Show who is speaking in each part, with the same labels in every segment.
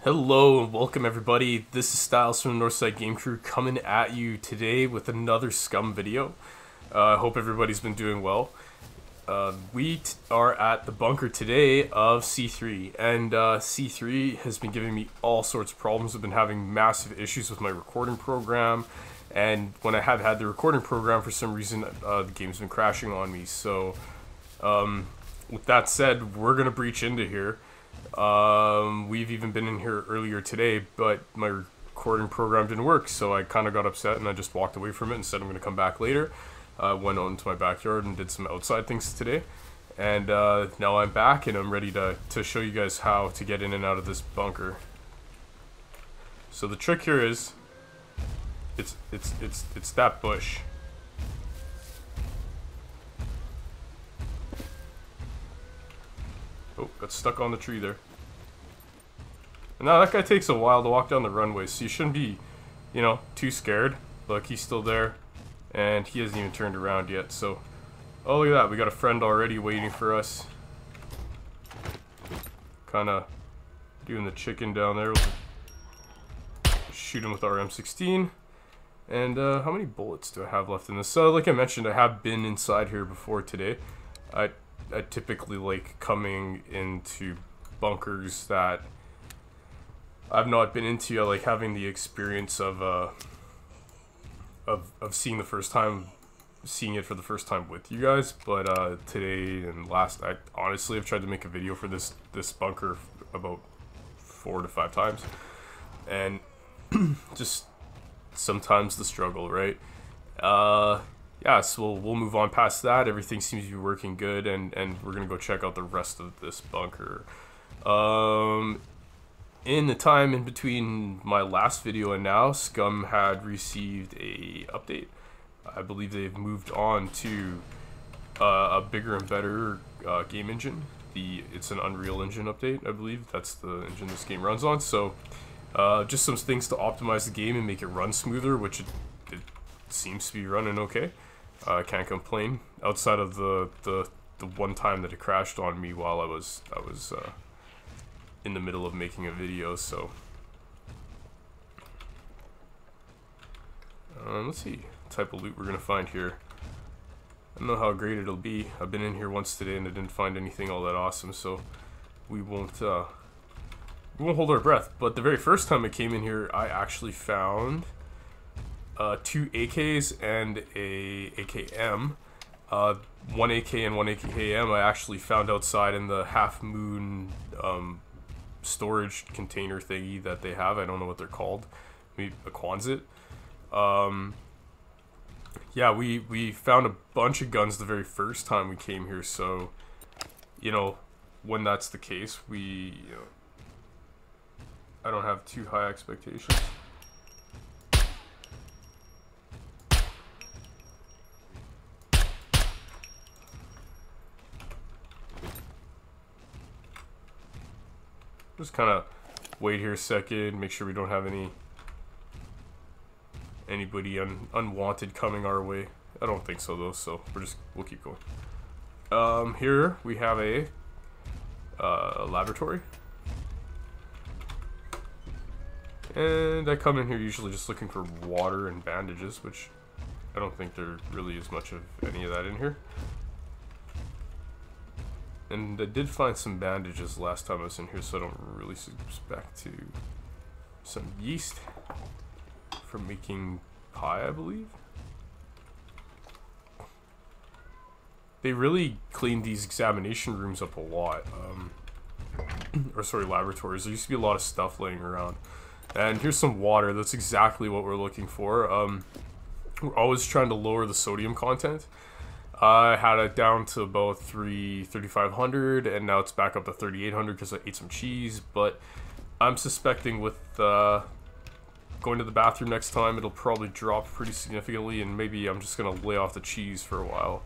Speaker 1: Hello and welcome everybody. This is Styles from the Northside Game Crew coming at you today with another SCUM video. I hope everybody's been doing well. We are at the bunker today of C3, and C3 has been giving me all sorts of problems. I've been having massive issues with my recording program, and when I have had the recording program, for some reason the game's been crashing on me. So with that said, we're gonna breach into here. We've even been in here earlier today, but my recording program didn't work, so I kind of got upset and I just walked away from it and said I'm going to come back later. Went on to my backyard and did some outside things today, and now I'm back and I'm ready to show you guys how to get in and out of this bunker. So the trick here is it's that bush. Oh, got stuck on the tree there. And now that guy takes a while to walk down the runway, so you shouldn't be, too scared. Look, he's still there, and he hasn't even turned around yet, so... Oh, look at that, we got a friend already waiting for us. Kinda doing the chicken down there. We'll shoot him with our M16. And, how many bullets do I have left in this? So, like I mentioned, I have been inside here before today. I typically like coming into bunkers that I've not been into. I like having the experience of seeing it for the first time with you guys. But today and last, I honestly have tried to make a video for this bunker about 4 to 5 times, and just sometimes the struggle, right? Yeah, so we'll move on past that. Everything seems to be working good, and we're gonna go check out the rest of this bunker. In the time in between my last video and now, SCUM had received a update. I believe they've moved on to a bigger and better game engine. It's an Unreal Engine update, I believe. That's the engine this game runs on. So just some things to optimize the game and make it run smoother, which it seems to be running okay. I can't complain, outside of the one time that it crashed on me while I was in the middle of making a video. So let's see what type of loot we're gonna find here. I don't know how great it'll be. I've been in here once today and I didn't find anything all that awesome, so we won't hold our breath. But the very first time I came in here, I actually found 2 AKs and a AKM. One AK and one AKM I actually found outside in the Half Moon storage container thingy that they have. I don't know what they're called. Maybe a Quonset. Yeah, we found a bunch of guns the very first time we came here, so when that's the case, I don't have too high expectations. Just kind of wait here a second, make sure we don't have anybody unwanted coming our way. I don't think so though, so we'll keep going. Here we have a laboratory, and I come in here usually just looking for water and bandages, which I don't think there really is much of any of that in here. And I did find some bandages last time I was in here, so I don't really suspect to some yeast for making pie, I believe. They really cleaned these examination rooms up a lot. Or sorry, laboratories. There used to be a lot of stuff laying around. And here's some water. That's exactly what we're looking for. We're always trying to lower the sodium content. I had it down to about 3,500, and now it's back up to 3,800 because I ate some cheese. But I'm suspecting with going to the bathroom next time, it'll probably drop pretty significantly, and maybe I'm just gonna lay off the cheese for a while.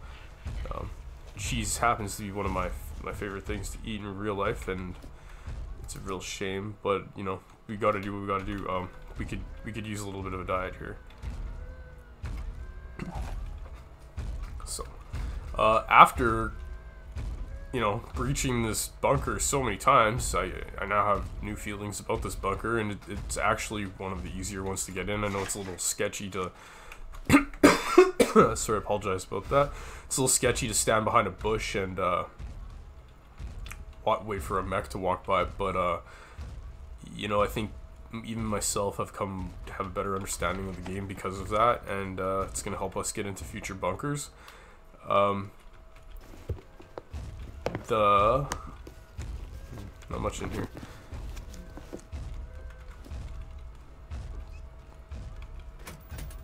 Speaker 1: Cheese happens to be one of my favorite things to eat in real life, and it's a real shame. But we got to do what we got to do. We could use a little bit of a diet here. So after you know, breaching this bunker so many times, I now have new feelings about this bunker, and it's actually one of the easier ones to get in. I know it's a little sketchy to sorry, I apologize about that. It's a little sketchy to stand behind a bush and wait for a mech to walk by, but you know, I think even myself have come to have a better understanding of the game because of that, and it's going to help us get into future bunkers. Not much in here.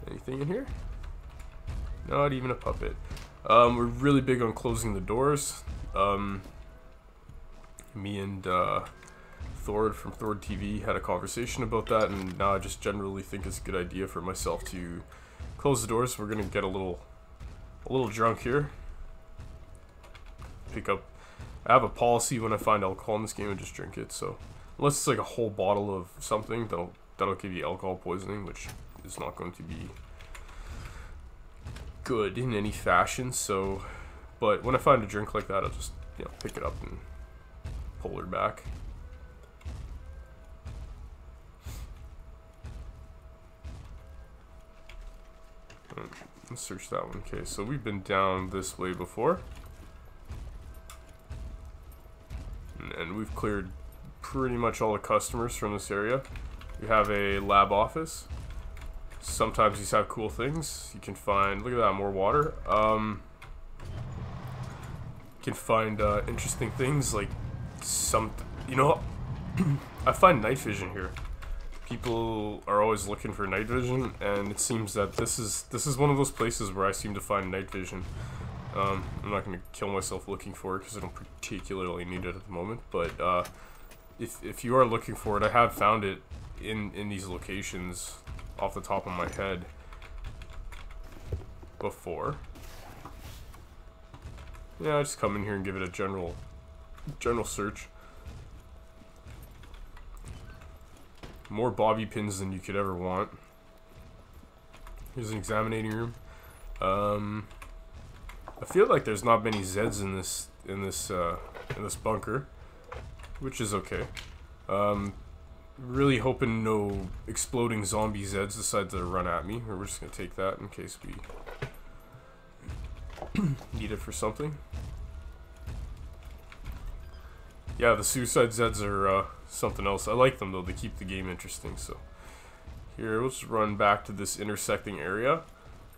Speaker 1: Anything in here? Not even a puppet. We're really big on closing the doors. Me and Thord from Thord TV had a conversation about that, and now I just generally think it's a good idea for myself to close the doors. We're gonna get a little drunk here. Pick up. I have a policy when I find alcohol in this game and just drink it. So unless it's like a whole bottle of something, that'll give you alcohol poisoning, which is not going to be good in any fashion. So, but when I find a drink like that, I'll just, you know, pick it up and pull her back. Let's search that one. Okay, so we've been down this way before, and we've cleared pretty much all the customers from this area. We have a lab office. Sometimes these have cool things. You can find, look at that, more water. You can find interesting things like you know, I find night vision here. People are always looking for night vision, and it seems that this is one of those places where I seem to find night vision. I'm not going to kill myself looking for it because I don't particularly need it at the moment, but if you are looking for it, I have found it in these locations off the top of my head before. Yeah, I just come in here and give it a general search. More bobby pins than you could ever want. Here's an examining room. I feel like there's not many Zeds in this bunker, which is okay. Really hoping no exploding zombie Zeds decide to run at me, or we're just gonna take that in case we need it for something. Yeah, the suicide Zeds are something else. I like them though, they keep the game interesting. So here, let's run back to this intersecting area,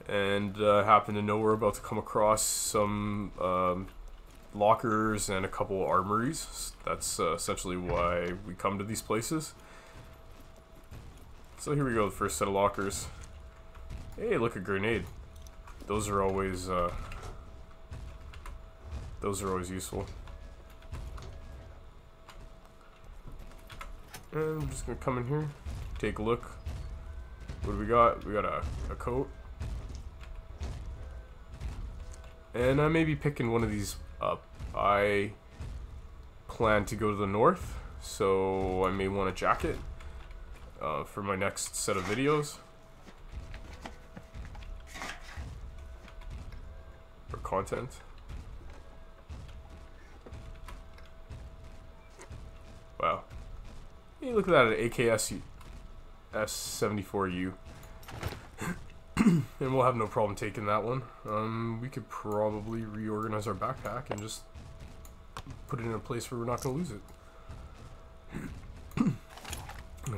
Speaker 1: and happen to know we're about to come across some lockers and a couple armories. That's essentially why we come to these places. So here we go, the first set of lockers. Hey, look, a grenade. Those are always useful. And I'm just gonna come in here, take a look. What do we got? We got a coat. And I may be picking one of these up. I plan to go to the north, so I may want a jacket for my next set of videos. Or content. Wow. Hey, look at that, an AKS S74U. And we'll have no problem taking that one. We could probably reorganize our backpack and just put it in a place where we're not going to lose it.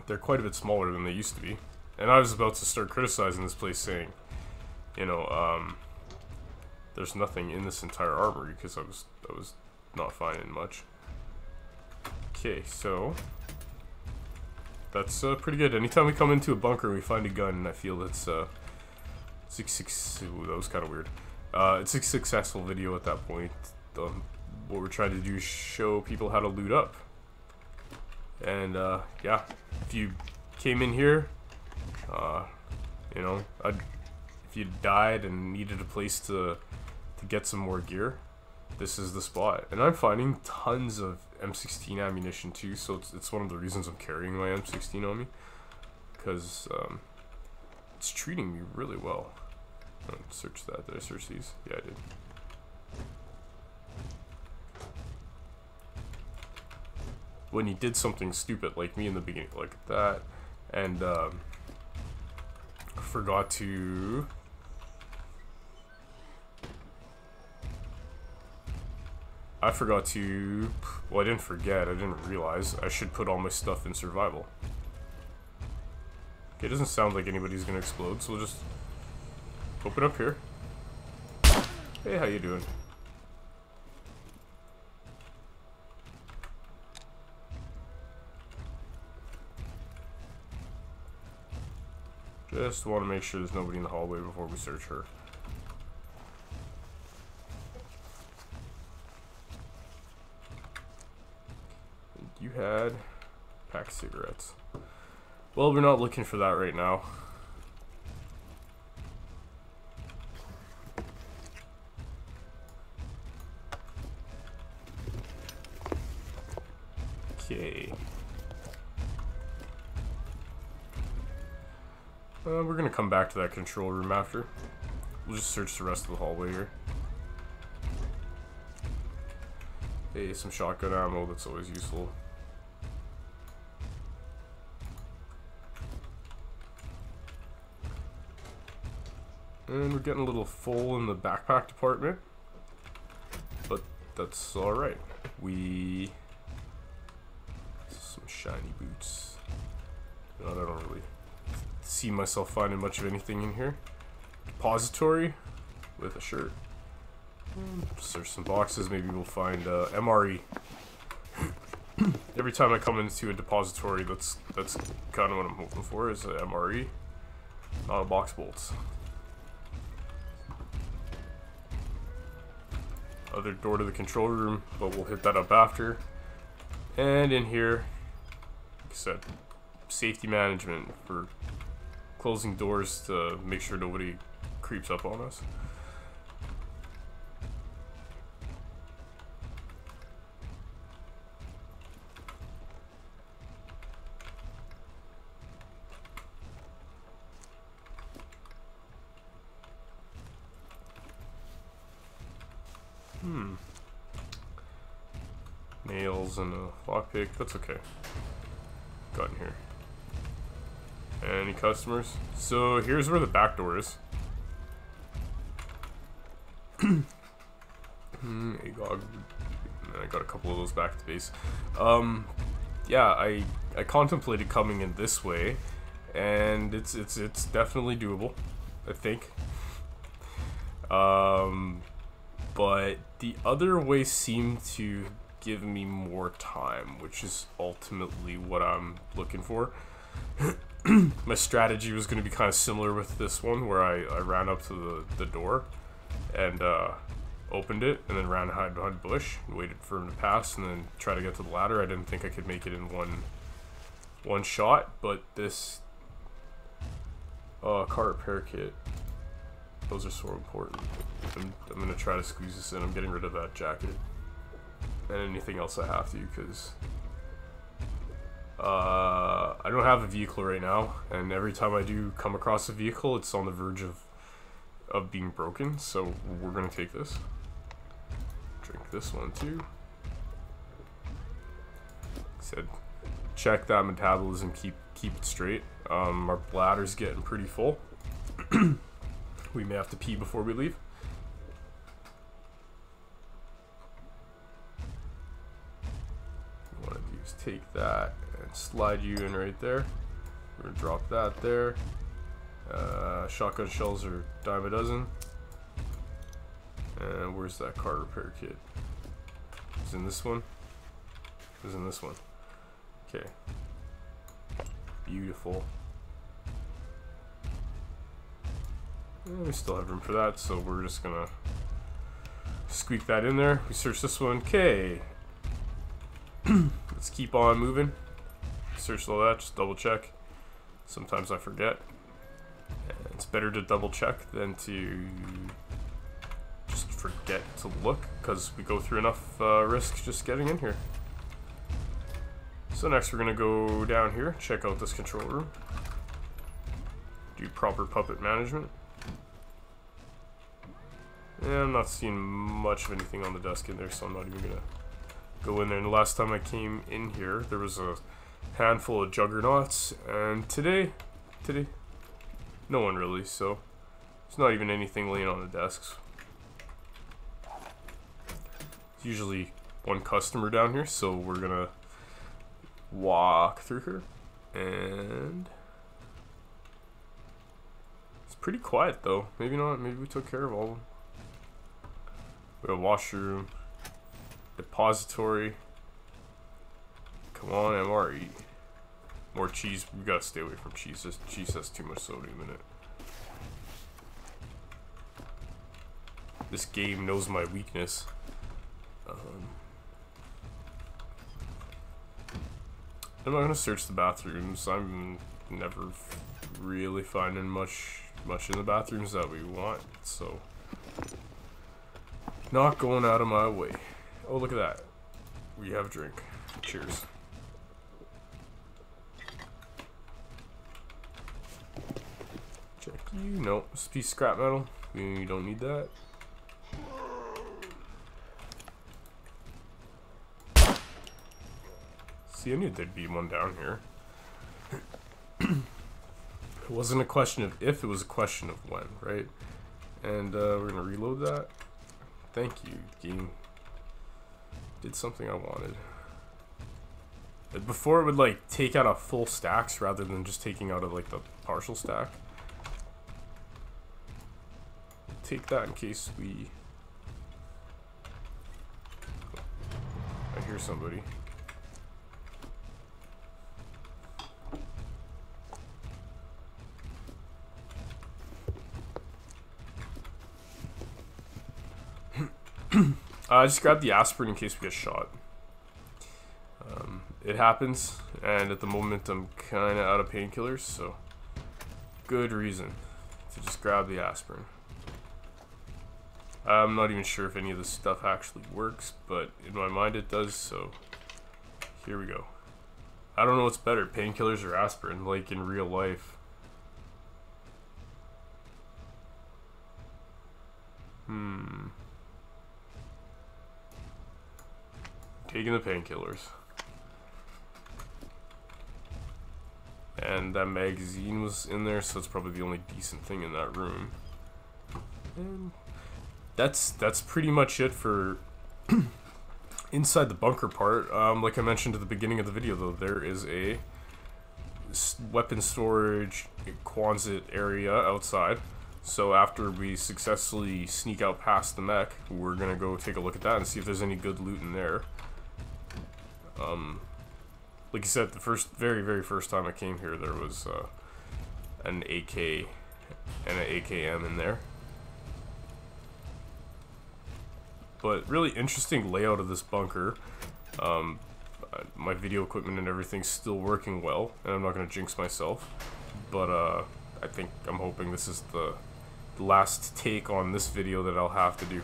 Speaker 1: They're quite a bit smaller than they used to be. And I was about to start criticizing this place, saying, you know, there's nothing in this entire armory, because I was not finding much. Okay, so that's pretty good. Anytime we come into a bunker and we find a gun, I feel it's ooh, that was kind of weird. It's a successful video at that point. What we're trying to do is show people how to loot up. And yeah, if you came in here, you know, if you died and needed a place to get some more gear, this is the spot. And I'm finding tons of M16 ammunition too, so it's one of the reasons I'm carrying my M16 on me, because it's treating me really well. Search that. Did I search these? Yeah, I did. when you did something stupid like me in the beginning, like that, and forgot to well, I didn't forget, I didn't realize I should put all my stuff in survival. Okay, it doesn't sound like anybody's gonna explode, so we'll just open up here. Hey, how you doing? Just want to make sure there's nobody in the hallway before we search her. You had packed cigarettes. Well, we're not looking for that right now. Okay. We're gonna come back to that control room after. We'll just search the rest of the hallway here. Hey, some shotgun ammo, that's always useful. And we're getting a little full in the backpack department, but that's alright. Some shiny boots. No, I don't really see myself finding much of anything in here. Depository with a shirt. Search some boxes, maybe we'll find MRE. Every time I come into a depository, that's kind of what I'm hoping for, is a MRE, not a box bolts. Other door to the control room, but we'll hit that up after. And in here, like I said, safety management for closing doors to make sure nobody creeps up on us. Nails and a lockpick, that's okay. Got in here. Any customers? So here's where the back door is. Agog. I got a couple of those back at the base. Yeah, I contemplated coming in this way, and it's definitely doable, I think. But the other way seemed to give me more time, which is ultimately what I'm looking for. My strategy was going to be kind of similar with this one, where I ran up to the door and opened it, and then ran hide behind a bush and waited for him to pass, and then try to get to the ladder. I didn't think I could make it in one shot, but this car repair kit, those are so important. I'm going to try to squeeze this in. I'm getting rid of that jacket and anything else I have to, because I don't have a vehicle right now, and every time I do come across a vehicle, it's on the verge of being broken. So we're gonna take this. Drink this one too. Said, check that metabolism, keep it straight. Our bladder's getting pretty full. We may have to pee before we leave. What I want to do is take that and slide you in right there. We're gonna drop that there. Shotgun shells are dime a dozen. And where's that car repair kit? It's in this one. It's in this one. Okay. Beautiful. And we still have room for that, so we're just gonna squeak that in there. We search this one. Okay. Let's keep on moving. Search all that, just double check. Sometimes I forget. And it's better to double check than to just forget to look, because we go through enough risk just getting in here. So next we're gonna go down here, check out this control room. Do proper puppet management. Yeah, I'm not seeing much of anything on the desk in there, so I'm not even gonna go in there. And the last time I came in here, there was a handful of juggernauts, and today, no one really, so there's not even anything laying on the desks. There's usually one customer down here, so we're gonna walk through here, and it's pretty quiet though. Maybe not, maybe we took care of all of them. We have a washroom, depository. Come on, MRE. More cheese. We gotta stay away from cheese. This cheese has too much sodium in it. This game knows my weakness. I'm not gonna search the bathrooms. I'm never really finding much in the bathrooms that we want, so not going out of my way. Oh, look at that. We have a drink. Cheers. Check you. No, it's a piece of scrap metal. We don't need that. See, I knew there'd be one down here. It wasn't a question of if, it was a question of when, right? And we're gonna reload that. Thank you, game. Did something I wanted. Before it would like take out a full stacks rather than just taking out of like the partial stack. Take that in case we... I hear somebody. I just grabbed the aspirin in case we get shot. It happens, and at the moment I'm kind of out of painkillers, so good reason to just grab the aspirin. I'm not even sure if any of this stuff actually works, but in my mind it does, so here we go. I don't know what's better, painkillers or aspirin, like in real life. Taking the painkillers. And that magazine was in there, so it's probably the only decent thing in that room. And that's pretty much it for inside the bunker part. Like I mentioned at the beginning of the video, though, there is a weapon storage Quonset area outside. So after we successfully sneak out past the mech, we're gonna go take a look at that and see if there's any good loot in there. Like you said, the very first time I came here, there was an AK and an AKM in there. But really interesting layout of this bunker. My video equipment and everything's still working well, and I'm not gonna jinx myself. But I'm hoping this is the last take on this video that I'll have to do.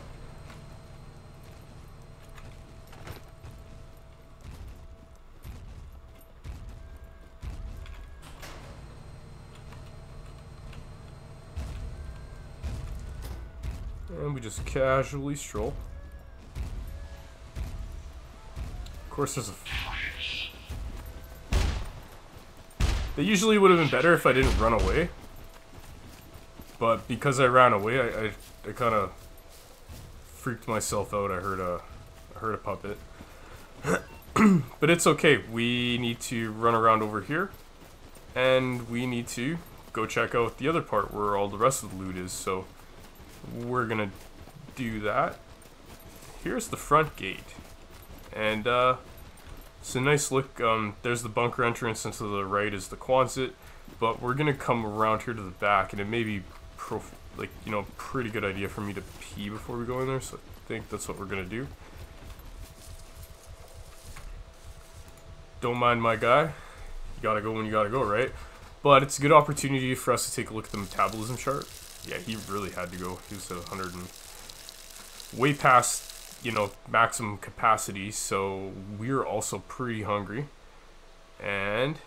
Speaker 1: And we just casually stroll. Of course there's a... They usually would have been better if I didn't run away. But because I ran away, I kind of freaked myself out. I heard a puppet. But it's okay. We need to run around over here. And we need to go check out the other part where all the rest of the loot is. So we're gonna do that. Here's the front gate. And it's a nice look. There's the bunker entrance, and to the right is the Quonset. But we're gonna come around here to the back, and it may be pretty good idea for me to pee before we go in there. So I think that's what we're gonna do. Don't mind my guy. You gotta go when you gotta go, right? But it's a good opportunity for us to take a look at the metabolism chart. Yeah, he really had to go. He was at 100 and way past, maximum capacity, so we're also pretty hungry. And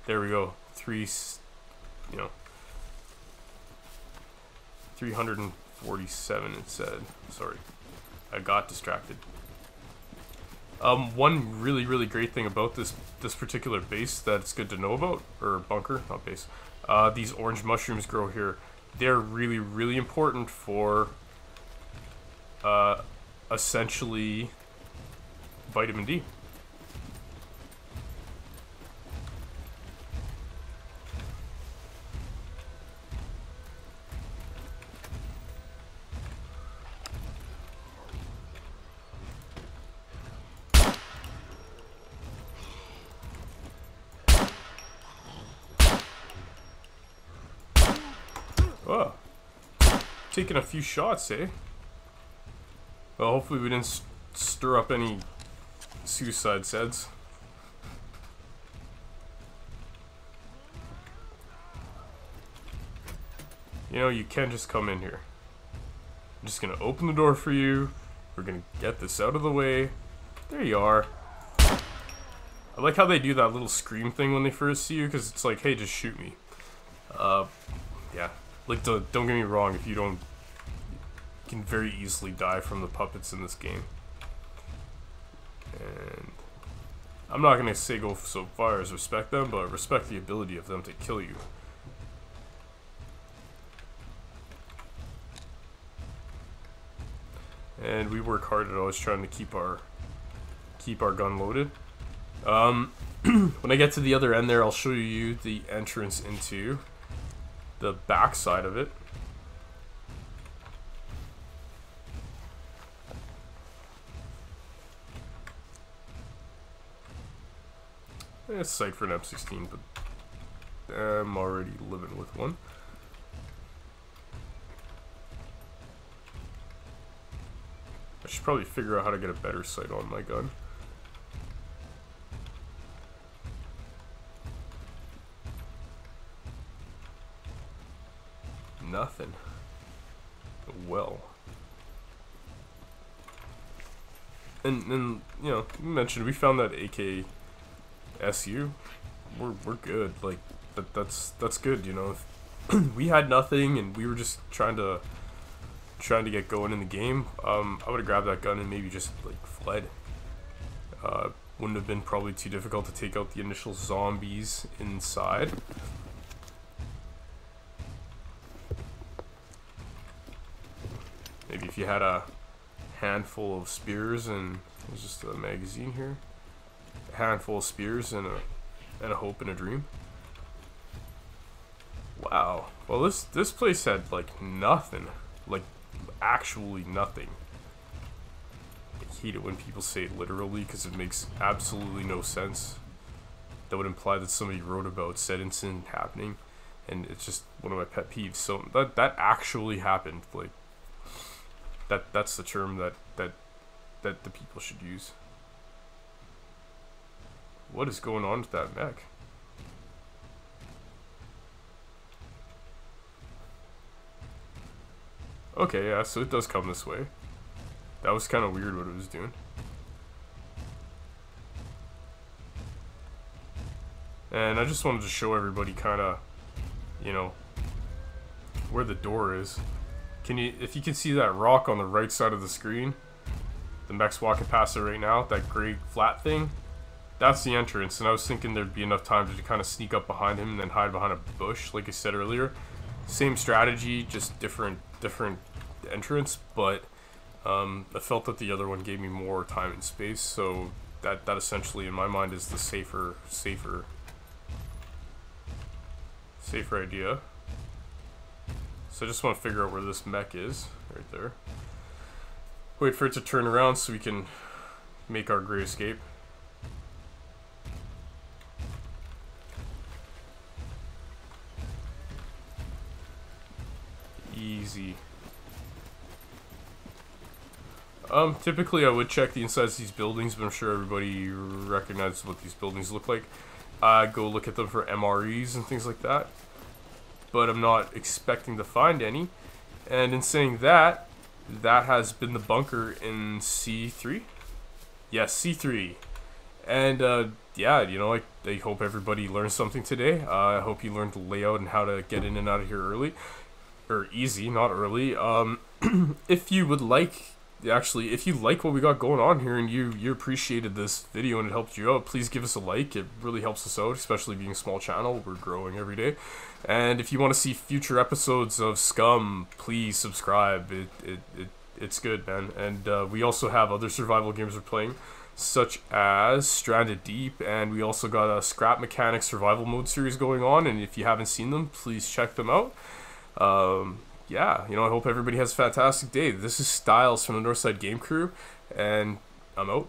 Speaker 1: there we go. 347 it said. Sorry. I got distracted. One really great thing about this particular base that's good to know about, or bunker, not base. These orange mushrooms grow here. They're really important for essentially vitamin D. Oh, taking a few shots, eh? Well, hopefully we didn't stir up any suicide seds. You know, you can just come in here. I'm just gonna open the door for you. We're gonna get this out of the way. There you are. I like how they do that little scream thing when they first see you, because it's like, hey, just shoot me. Yeah. Like, don't get me wrong, if you don't, you can very easily die from the puppets in this game. And I'm not going to say go so far as respect them, but respect the ability of them to kill you. And we work hard at always trying to keep our gun loaded. When I get to the other end there, I'll show you the entrance into the back side of it. It's sight for an M16, but I'm already living with one. I should probably figure out how to get a better sight on my gun. Nothing. Well. And you know, you mentioned we found that AK SU. We're good. Like that's good, you know. We had nothing and we were just trying to get going in the game. I would have grabbed that gun and maybe just like fled. Wouldn't have been probably too difficult to take out the initial zombies inside. Maybe if you had a handful of spears and there's just a magazine here, a handful of spears and a hope and a dream. Wow. Well, this place had like nothing, like actually nothing. I hate it when people say it literally because it makes absolutely no sense. That would imply that somebody wrote about said incident happening, and it's just one of my pet peeves. So that actually happened. Like. That's the term that the people should use. What is going on with that mech? Okay, yeah, so it does come this way. That was kind of weird what it was doing. And I just wanted to show everybody kind of, you know, where the door is. If you can see that rock on the right side of the screen, the mech's walking past it right now, that gray flat thing, that's the entrance. And I was thinking there'd be enough time to kind of sneak up behind him and then hide behind a bush, like I said earlier. Same strategy, just different entrance, but I felt that the other one gave me more time and space, so that essentially in my mind is the safer idea. So I just want to figure out where this mech is, right there. Wait for it to turn around so we can make our gray escape. Easy. Typically I would check the insides of these buildings, but I'm sure everybody recognizes what these buildings look like. Go look at them for MREs and things like that. But I'm not expecting to find any. And in saying that, that has been the bunker in C3. Yes, C3. And yeah, you know, I hope everybody learned something today. I hope you learned the layout and how to get in and out of here early. Or easy, not early. If you would like actually, if you like what we got going on here and you appreciated this video and it helped you out, please give us a like. It really helps us out, especially being a small channel. We're growing every day. And if you want to see future episodes of Scum, please subscribe. It's good, man. And we also have other survival games we're playing, such as Stranded Deep, and we also got a Scrap Mechanics survival mode series going on, and if you haven't seen them, please check them out. Yeah, I hope everybody has a fantastic day. This is Styles from the Northside Game Crew, and I'm out.